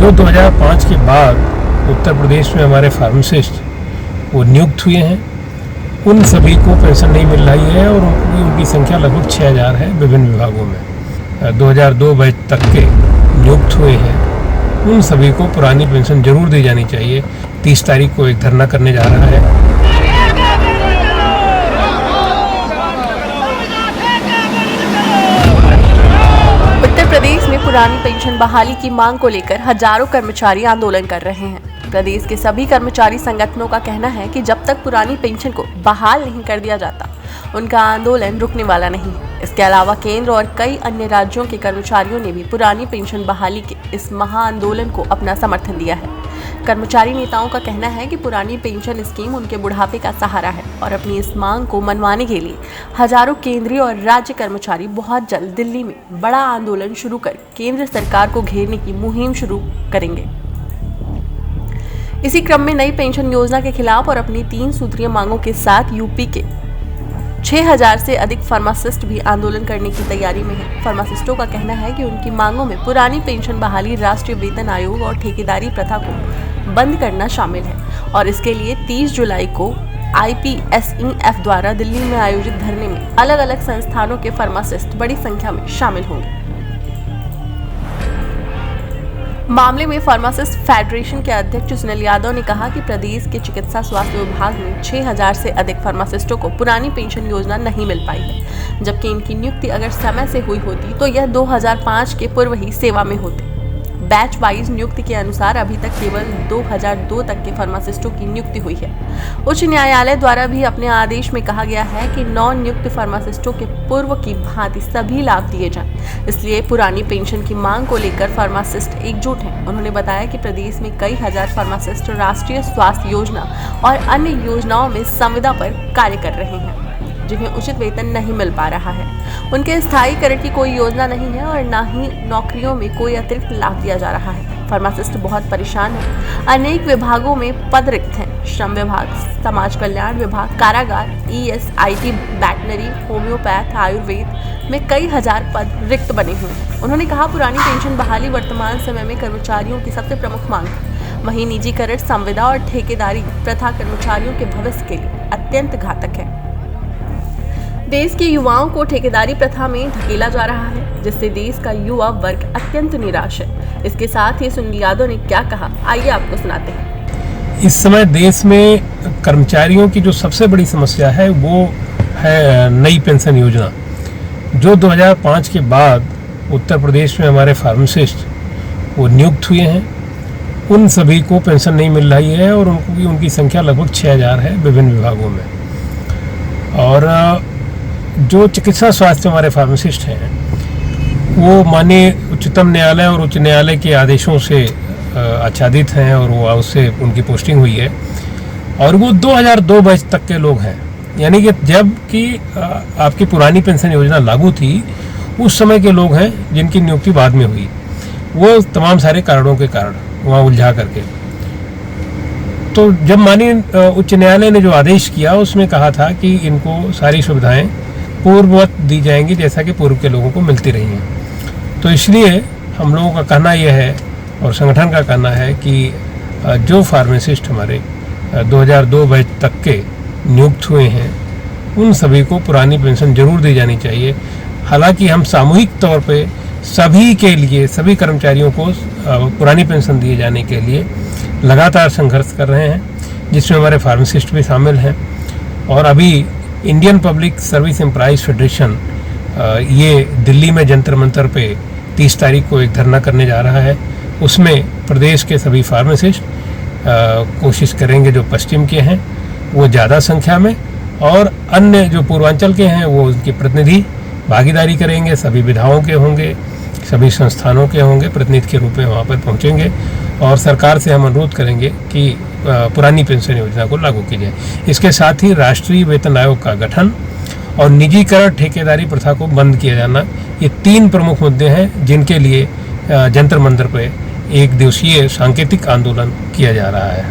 जो 2005 के बाद उत्तर प्रदेश में हमारे फार्मासिस्ट वो नियुक्त हुए हैं, उन सभी को पेंशन नहीं मिल रही है और उनकी संख्या लगभग 6000 है विभिन्न विभागों में। 2002 बैच तक के नियुक्त हुए हैं, उन सभी को पुरानी पेंशन जरूर दी जानी चाहिए। 30 तारीख को एक धरना करने जा रहा है। उत्तर प्रदेश में पुरानी पेंशन बहाली की मांग को लेकर हजारों कर्मचारी आंदोलन कर रहे हैं। प्रदेश के सभी कर्मचारी संगठनों का कहना है कि जब तक पुरानी पेंशन को बहाल नहीं कर दिया जाता, उनका आंदोलन रुकने वाला नहीं है। इसके अलावा केंद्र और कई अन्य राज्यों के कर्मचारियों ने भी पुरानी पेंशन बहाली के इस महाआंदोलन को अपना समर्थन दिया है। कर्मचारी नेताओं का कहना है कि पुरानी पेंशन स्कीम उनके बुढ़ापे का सहारा है और अपनी इस मांग को मनवाने के लिए हजारों केंद्रीय और राज्य कर्मचारी बहुत जल्द दिल्ली में बड़ा आंदोलन शुरू कर केंद्र सरकार को घेरने की मुहिम शुरू करेंगे। इसी क्रम में नई पेंशन योजना के खिलाफ और अपनी 3 सूत्रीय मांगों के साथ यूपी के 6000 से अधिक फार्मासिस्ट भी आंदोलन करने की तैयारी में हैं। फार्मासिस्टों का कहना है कि उनकी मांगों में पुरानी पेंशन बहाली, राष्ट्रीय वेतन आयोग और ठेकेदारी प्रथा को बंद करना शामिल है और इसके लिए 30 जुलाई को IPSEF द्वारा दिल्ली में आयोजित धरने में अलग अलग संस्थानों के फार्मासिस्ट बड़ी संख्या में शामिल होंगे। मामले में फार्मासिस्ट फेडरेशन के अध्यक्ष सुनील यादव ने कहा कि प्रदेश के चिकित्सा स्वास्थ्य विभाग में 6000 से अधिक फार्मासिस्टों को पुरानी पेंशन योजना नहीं मिल पाई है, जबकि इनकी नियुक्ति अगर समय से हुई होती तो यह 2005 के पूर्व ही सेवा में होते। बैच वाइज नियुक्ति के अनुसार अभी तक केवल 2002 तक के फार्मासिस्टों की नियुक्ति हुई है। उच्च न्यायालय द्वारा भी अपने आदेश में कहा गया है कि नौ नियुक्त फार्मासिस्टों के पूर्व की भांति सभी लाभ दिए जाएं। इसलिए पुरानी पेंशन की मांग को लेकर फार्मासिस्ट एकजुट हैं। उन्होंने बताया कि प्रदेश में कई हजार फार्मासिस्ट राष्ट्रीय स्वास्थ्य योजना और अन्य योजनाओं में संविदा पर कार्य कर रहे हैं, जिन्हें उचित वेतन नहीं मिल पा रहा है। उनके स्थायीकरण की कोई योजना नहीं है और न ही नौकरियों में कोई अतिरिक्त लाभ दिया जा रहा है। फार्मासिस्ट बहुत परेशान हैं। अनेक विभागों में पद रिक्त हैं। श्रम विभाग, समाज कल्याण विभाग, कारागार, ESIT, वेटनरी, होम्योपैथ, आयुर्वेद में कई हजार पद रिक्त बने हुए हैं। उन्होंने कहा, पुरानी पेंशन बहाली वर्तमान समय में कर्मचारियों की सबसे प्रमुख मांग है। वहीं निजीकरण, संविदा और ठेकेदारी प्रथा कर्मचारियों के भविष्य के लिए अत्यंत घातक है। देश के युवाओं को ठेकेदारी प्रथा में धकेला जा रहा है, जिससे देश का युवा वर्ग अत्यंत निराश है। इसके साथ ही सुनील यादव ने क्या कहा, आइए आपको सुनाते हैं। इस समय देश में कर्मचारियों की जो सबसे बड़ी समस्या है वो है नई पेंशन योजना। जो 2005 के बाद उत्तर प्रदेश में हमारे फार्मासिस्ट वो नियुक्त हुए हैं, उन सभी को पेंशन नहीं मिल रही है और उनकी संख्या लगभग 6000 है विभिन्न विभागों में। और जो चिकित्सा स्वास्थ्य हमारे फार्मासिस्ट हैं, वो माननीय उच्चतम न्यायालय और उच्च न्यायालय के आदेशों से आच्छादित हैं और वो उससे उनकी पोस्टिंग हुई है और वो 2002 बैच तक के लोग हैं। यानी कि जब कि आपकी पुरानी पेंशन योजना लागू थी, उस समय के लोग हैं जिनकी नियुक्ति बाद में हुई, वो तमाम सारे कारणों के कारण वहाँ उलझा करके। तो जब माननीय उच्च न्यायालय ने जो आदेश किया, उसमें कहा था कि इनको सारी सुविधाएं पूर्ववत दी जाएंगी जैसा कि पूर्व के लोगों को मिलती रही हैं। तो इसलिए हम लोगों का कहना यह है और संगठन का कहना है कि जो फार्मासिस्ट हमारे 2002 बैच तक के नियुक्त हुए हैं, उन सभी को पुरानी पेंशन जरूर दी जानी चाहिए। हालांकि हम सामूहिक तौर पे सभी के लिए, सभी कर्मचारियों को पुरानी पेंशन दिए जाने के लिए लगातार संघर्ष कर रहे हैं, जिसमें हमारे फार्मासिस्ट भी शामिल हैं। और अभी Indian public service employees federation ये दिल्ली में जंतर मंतर पे 30 तारीख को एक धरना करने जा रहा है। उसमें प्रदेश के सभी फार्मासिस्ट कोशिश करेंगे, जो पश्चिम के हैं वो ज़्यादा संख्या में, और अन्य जो पूर्वांचल के हैं वो उनके प्रतिनिधि भागीदारी करेंगे। सभी विधाओं के होंगे, सभी संस्थानों के होंगे, प्रतिनिधि के रूप में वहाँ पर पहुँचेंगे और सरकार से हम अनुरोध करेंगे कि पुरानी पेंशन योजना को लागू की जाए। इसके साथ ही राष्ट्रीय वेतन आयोग का गठन और निजीकरण, ठेकेदारी प्रथा को बंद किया जाना, ये 3 प्रमुख मुद्दे हैं जिनके लिए जंतर मंतर पर एक दिवसीय सांकेतिक आंदोलन किया जा रहा है।